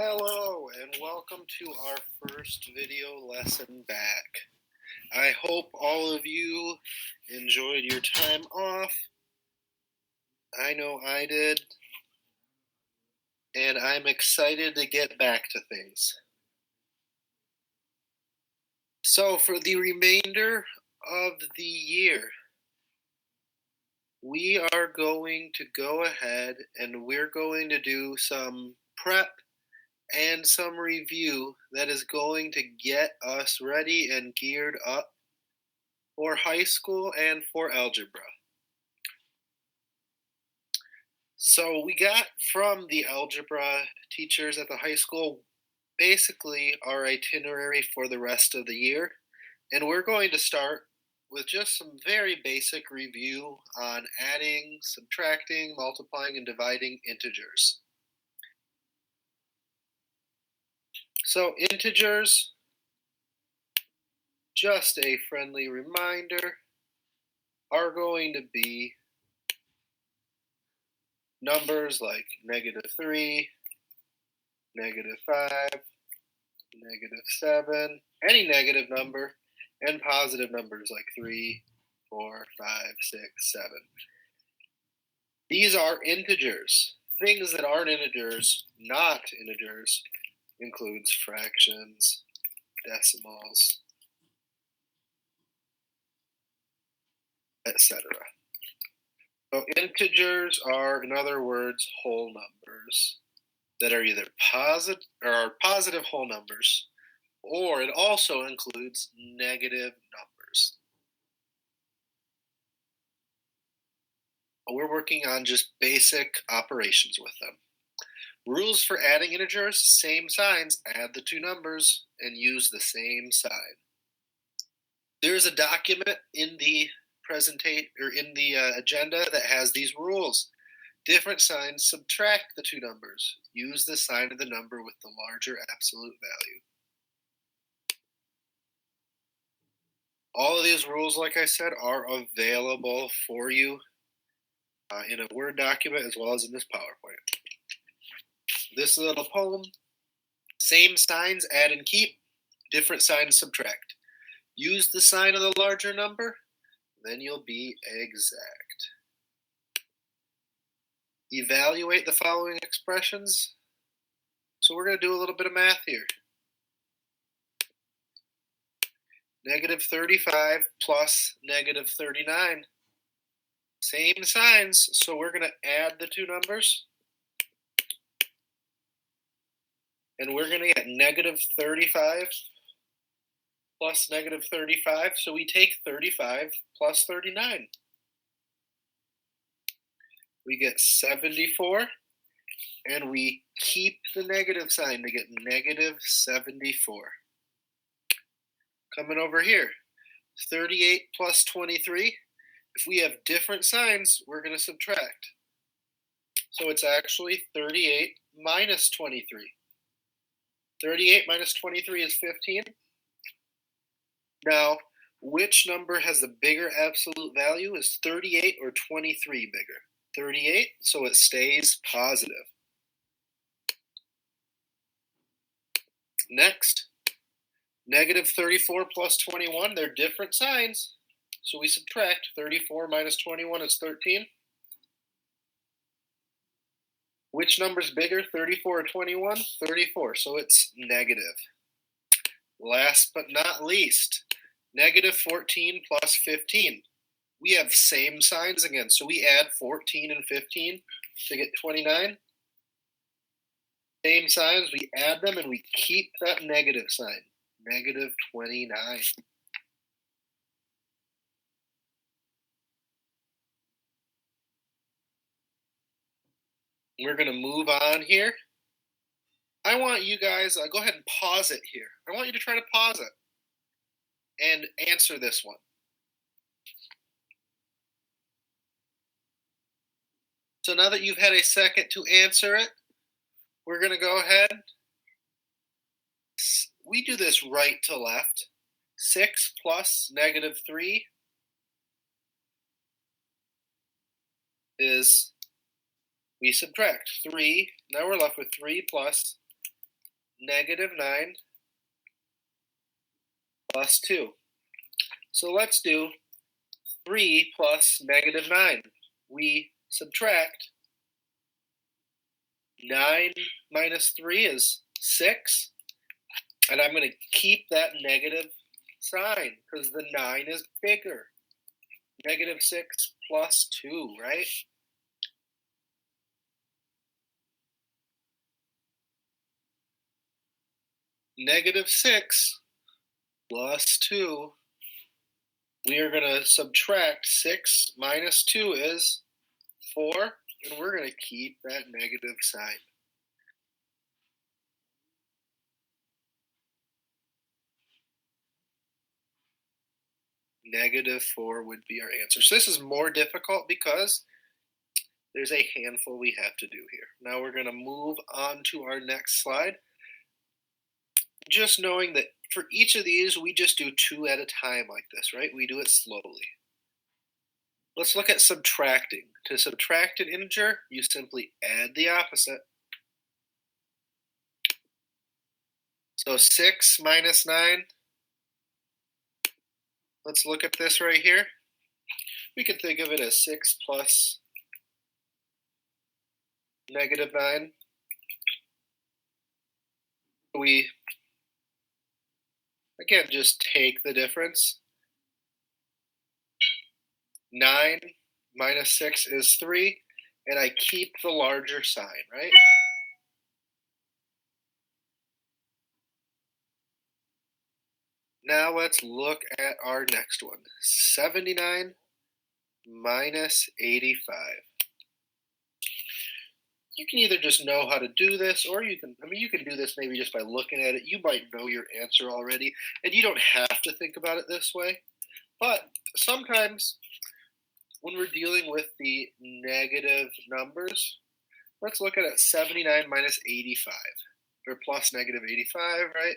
Hello and welcome to our first video lesson back. I hope all of you enjoyed your time off. I know I did, and I'm excited to get back to things. So for the remainder of the year, we are going to go ahead and we're going to do some prep and some review that is going to get us ready and geared up for high school and for algebra. So we got from the algebra teachers at the high school basically our itinerary for the rest of the year. And we're going to start with just some very basic review on adding, subtracting, multiplying, and dividing integers. So integers, just a friendly reminder, are going to be numbers like -3, -5, -7, any negative number, and positive numbers like 3, 4, 5, 6, 7. These are integers. Things that aren't integers, not integers, includes fractions, decimals, etc. So integers are, in other words, whole numbers that are either positive whole numbers, or it also includes negative numbers. We're working on just basic operations with them. Rules for adding integers, same signs, add the two numbers and use the same sign. There's a document in the agenda that has these rules. Different signs subtract the two numbers. Use the sign of the number with the larger absolute value. All of these rules, like I said, are available for you in a Word document as well as in this PowerPoint. This little poem, same signs add and keep, different signs subtract. Use the sign of the larger number, then you'll be exact. Evaluate the following expressions. So we're going to do a little bit of math here. -35 plus -39. Same signs, so we're going to add the two numbers. And we're going to get -35 plus -35. So we take 35 plus 39. We get 74. And we keep the negative sign to get -74. Coming over here, 38 plus 23. If we have different signs, we're going to subtract. So it's actually 38 minus 23. 38 minus 23 is 15. Now, which number has the bigger absolute value? Is 38 or 23 bigger? 38, so it stays positive. Next, -34 plus 21, they're different signs. So we subtract. 34 minus 21 is 13. Which number's bigger, 34 or 21? 34, so it's negative. Last but not least, -14 plus 15. We have same signs again, so we add 14 and 15 to get 29. Same signs, we add them and we keep that negative sign, -29. We're going to move on here. I want you guys, go ahead and pause it here. I want you to try to pause it and answer this one. So now that you've had a second to answer it, we're going to go ahead. We do this right to left. 6 plus -3 is, we subtract 3. Now we're left with 3 plus negative 9 plus 2. So let's do 3 plus negative 9. We subtract. 9 minus 3 is 6. And I'm going to keep that negative sign because the 9 is bigger. Negative 6 plus 2, right? Negative 6 plus 2. We are going to subtract 6 minus 2 is 4. And we're going to keep that negative sign. Negative 4 would be our answer. So this is more difficult because there's a handful we have to do here. Now we're going to move on to our next slide. Just knowing that for each of these, we just do 2 at a time like this, right? We do it slowly. Let's look at subtracting. To subtract an integer, you simply add the opposite. So 6 minus 9. Let's look at this right here. We can think of it as 6 plus negative 9. We, again, just take the difference. 9 minus 6 is 3, and I keep the larger sign, right? Now let's look at our next one. 79 minus 85. You can either just know how to do this, or you can do this maybe just by looking at it. You might know your answer already, and you don't have to think about it this way. But sometimes when we're dealing with the negative numbers, let's look at it. 79 minus 85, or plus negative 85, right?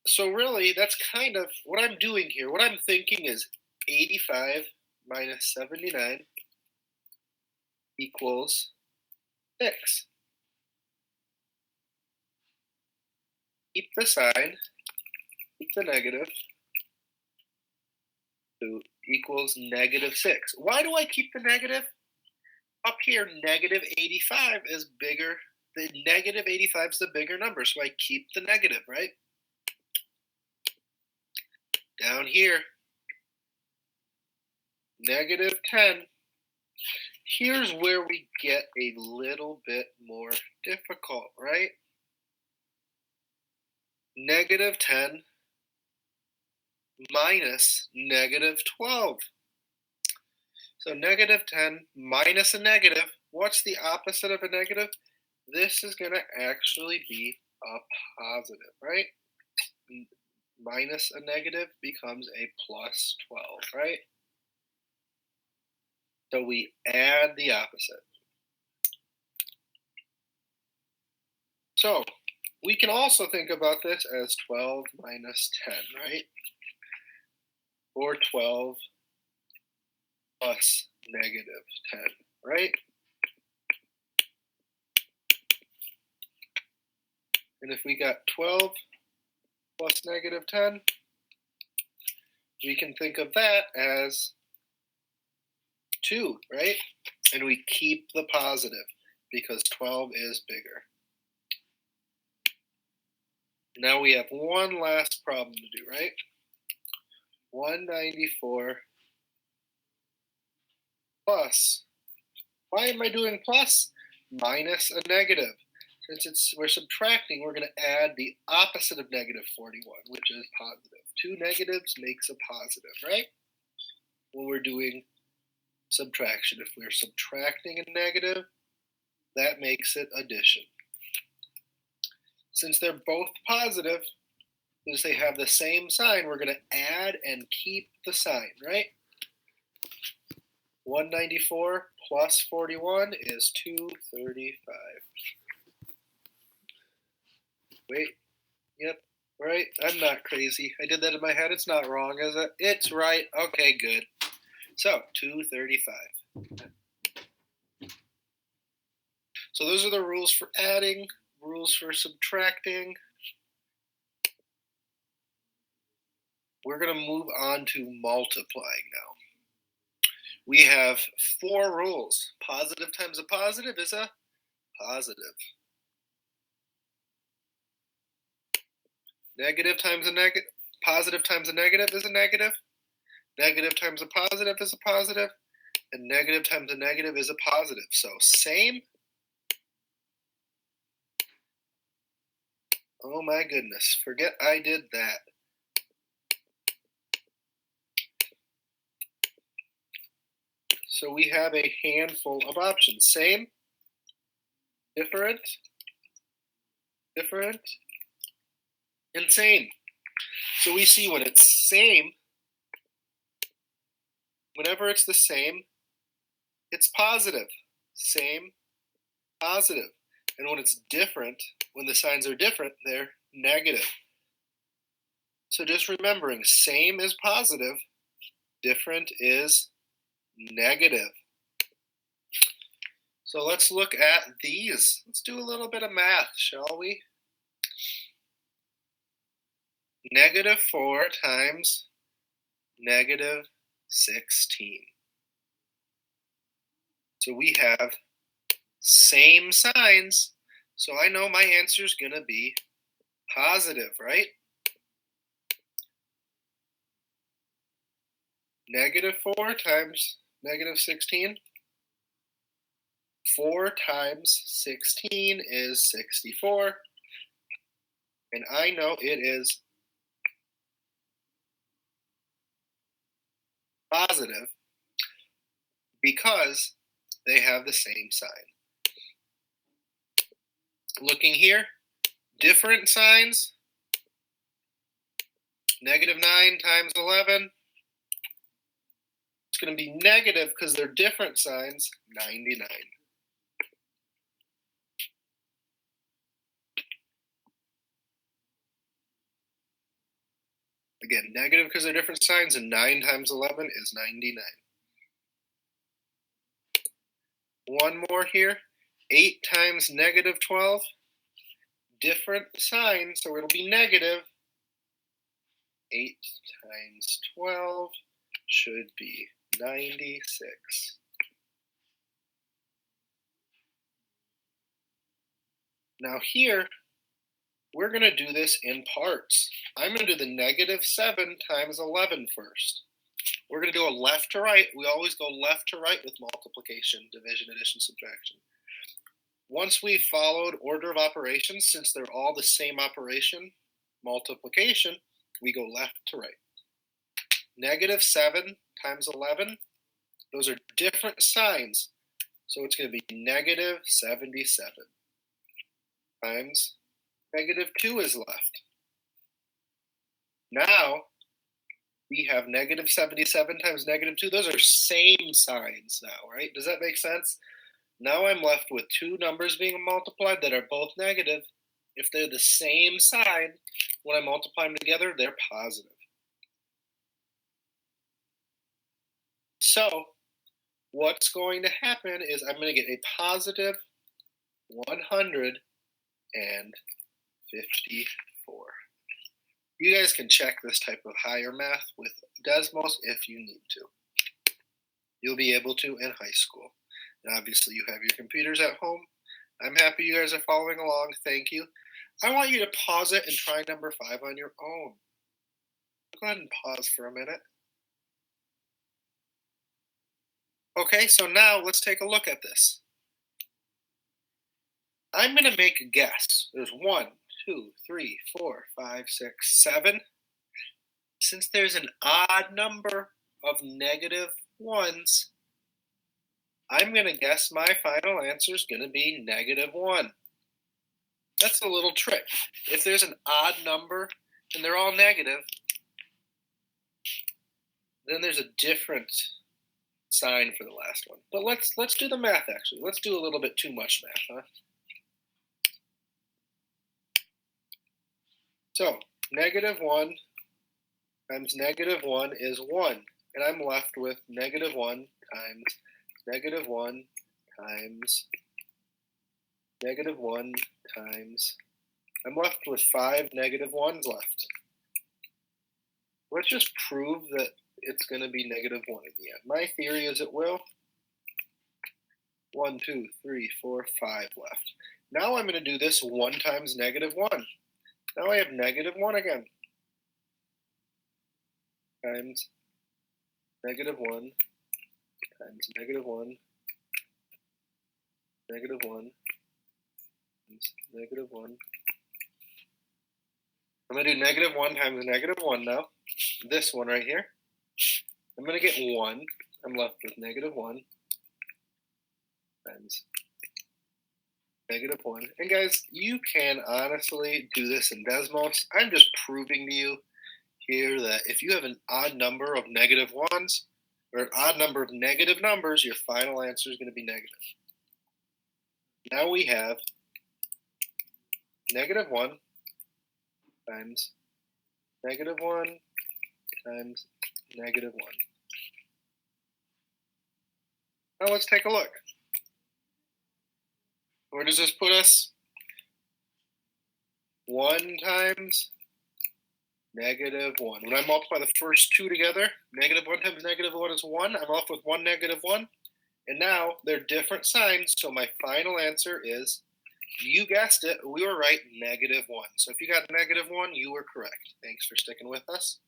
So really, that's kind of what I'm doing here. What I'm thinking is 85 minus 79 equals 6. Keep the sign, keep the negative, so equals negative 6. Why do I keep the negative? Up here, negative 85 is bigger. The negative 85 is the bigger number, so I keep the negative, right? Down here, negative 10. Here's where we get a little bit more difficult, right? Negative 10 minus negative 12. So negative 10 minus a negative. What's the opposite of a negative? This is going to actually be a positive, right? Minus a negative becomes a plus 12, right? So we add the opposite. So we can also think about this as 12 minus 10, right? Or 12 plus negative 10, right? And if we got 12 plus negative 10, we can think of that as 2, right? And we keep the positive because 12 is bigger. Now we have one last problem to do, right? 194 plus. Why am I doing plus? Minus a negative. Since we're subtracting, we're going to add the opposite of negative 41, which is positive. 2 negatives makes a positive, right? When we're doing subtraction. If we're subtracting a negative, that makes it addition. Since they're both positive, since they have the same sign, we're going to add and keep the sign, right? 194 plus 41 is 235. Wait, yep, right? I'm not crazy. I did that in my head. It's not wrong, is it? It's right. Okay, good. So, 235. So those are the rules for adding, rules for subtracting. We're going to move on to multiplying now. We have 4 rules. Positive times a positive is a positive. Negative times a negative, positive times a negative is a negative. Negative times a positive is a positive. And negative times a negative is a positive. So same. Oh my goodness, forget I did that. So we have a handful of options. Same, different, different, and same. So we see when it's same, whenever it's the same, it's positive. Same, positive. And when it's different, when the signs are different, they're negative. So just remembering, same is positive, different is negative. So let's look at these. Let's do a little bit of math, shall we? Negative 4 times negative 16. So we have same signs. So I know my answer is going to be positive, right? Negative 4 times negative 16. 4 times 16 is 64. And I know it is positive because they have the same sign. Looking here, different signs. Negative 9 times 11. It's going to be negative because they're different signs, 99. Again, negative because they're different signs, and 9 times 11 is 99. One more here. 8 times negative 12. Different sign, so it'll be negative. 8 times 12 should be 96. Now here, we're going to do this in parts. I'm going to do the negative 7 times 11 first. We're going to do a left to right. We always go left to right with multiplication, division, addition, subtraction. Once we've followed order of operations, since they're all the same operation, multiplication, we go left to right. Negative 7 times 11, those are different signs. So it's going to be negative 77 times negative 2 is left. Now, we have negative 77 times negative 2. Those are same signs now, right? Does that make sense? Now I'm left with 2 numbers being multiplied that are both negative. If they're the same sign, when I multiply them together, they're positive. So what's going to happen is I'm going to get a positive 154. You guys can check this type of higher math with Desmos if you need to. You'll be able to in high school. And obviously you have your computers at home. I'm happy you guys are following along. Thank you. I want you to pause it and try number 5 on your own. Go ahead and pause for a minute. Okay, so now let's take a look at this. I'm going to make a guess. There's 1, 2, 3, 4, 5, 6, 7. Since there's an odd number of negative 1s, I'm going to guess my final answer is going to be negative 1. That's a little trick. If there's an odd number and they're all negative, then there's a different sign for the last one. But let's do the math actually. Let's do a little bit too much math, huh? So negative 1 times negative 1 is 1. And I'm left with negative 1 times negative 1 times negative 1 times, I'm left with 5 negative 1s left. Let's just prove that it's going to be negative 1 in the end. My theory is it will. 1, 2, 3, 4, 5 left. Now I'm going to do this 1 times negative 1. Now I have negative 1 again. Times negative 1 times negative 1, negative 1 times negative 1. I'm going to do negative 1 times negative 1 now. This one right here. I'm going to get 1. I'm left with negative 1 times negative 1. And guys, you can honestly do this in Desmos. I'm just proving to you here that if you have an odd number of negative 1s, or an odd number of negative numbers, your final answer is going to be negative. Now we have negative 1 times negative 1 times negative 1. Now let's take a look. Where does this put us? 1 times negative 1. When I multiply the first two together, negative 1 times negative 1 is 1. I'm left with 1 negative 1. And now they're different signs, so my final answer is, you guessed it, we were right, negative 1. So if you got negative 1, you were correct. Thanks for sticking with us.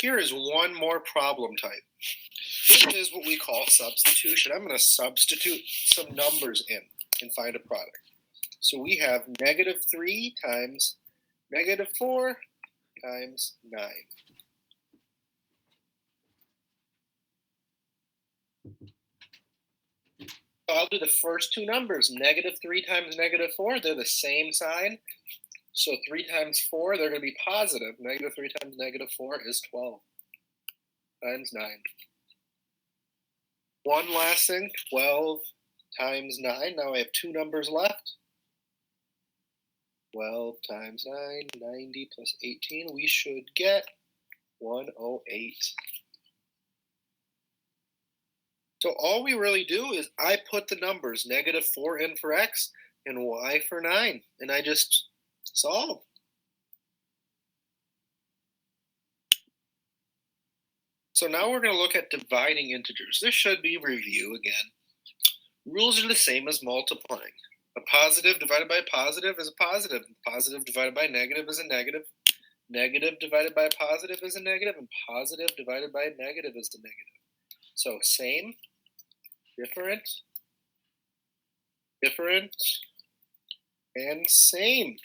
Here is one more problem type. This is what we call substitution. I'm going to substitute some numbers in and find a product. So we have negative 3 times negative 4 times 9. I'll do the first two numbers. Negative 3 times negative 4, they're the same sign. So 3 times 4, they're going to be positive. Negative 3 times negative 4 is 12 times 9. One last thing, 12 times 9. Now I have two numbers left. 12 times 9, 90 plus 18. We should get 108. So all we really do is I put the numbers negative 4 in for x and y for 9, and I just solve. So now we're going to look at dividing integers. This should be review again. Rules are the same as multiplying. A positive divided by a positive is a positive. Positive divided by a negative is a negative. Negative divided by a positive is a negative. And positive divided by a negative is a negative. So same, different, different, and same.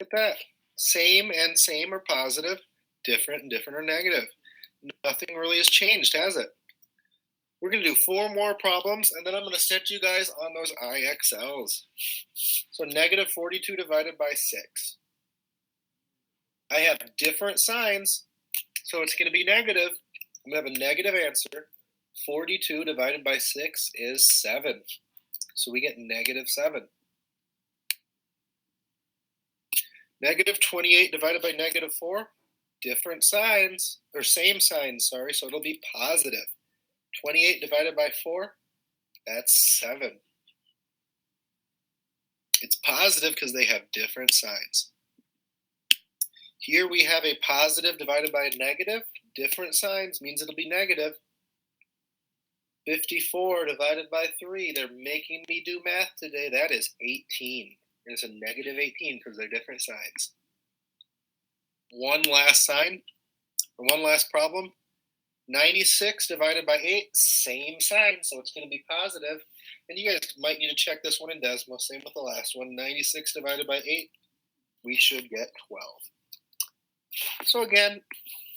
Look at that. Same and same are positive. Different and different are negative. Nothing really has changed, has it? We're going to do 4 more problems, and then I'm going to set you guys on those IXLs. So negative 42 divided by 6. I have different signs, so it's going to be negative. I'm going to have a negative answer. 42 divided by 6 is 7. So we get negative 7. Negative 28 divided by negative 4. Different signs, or same signs, sorry, so it'll be positive. 28 divided by 4, that's 7. It's positive because they have different signs. Here we have a positive divided by a negative. Different signs means it'll be negative. 54 divided by 3. They're making me do math today. That is 18. It's a negative 18 because they're different signs. One last sign, or one last problem. 96 divided by 8, same sign, so it's going to be positive. And you guys might need to check this one in Desmos, same with the last one. 96 divided by 8, we should get 12. So again,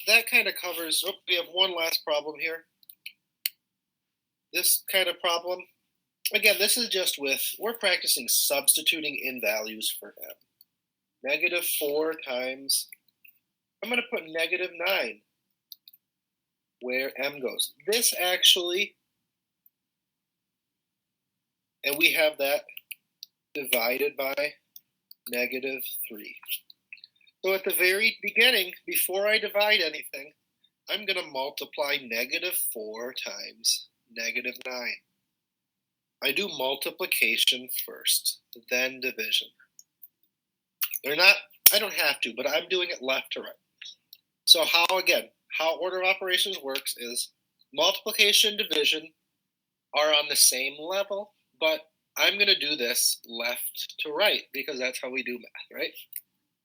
that kind of covers, we have one last problem here. This kind of problem, again, this is just with, we're practicing substituting in values for m. Negative 4 times, I'm going to put negative 9. Where m goes. This actually, and we have that divided by negative 3. So at the very beginning, before I divide anything, I'm going to multiply negative 4 times negative 9. I do multiplication first, then division. I don't have to, but I'm doing it left to right. So how order of operations works is multiplication and division are on the same level, but I'm going to do this left to right because that's how we do math, right?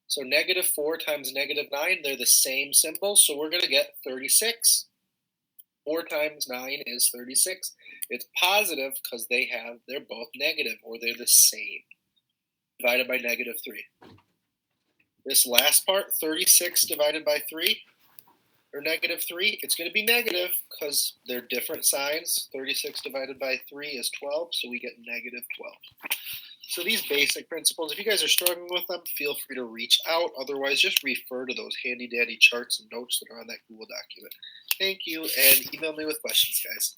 So negative 4 times negative 9, they're the same symbols, so we're going to get 36. 4 times 9 is 36. It's positive because they're both negative, or they're the same, divided by negative 3. This last part, 36 divided by 3, or negative 3, it's going to be negative because they're different signs. 36 divided by 3 is 12, so we get negative 12. So these basic principles, if you guys are struggling with them, feel free to reach out. Otherwise, just refer to those handy-dandy charts and notes that are on that Google document. Thank you, and email me with questions, guys.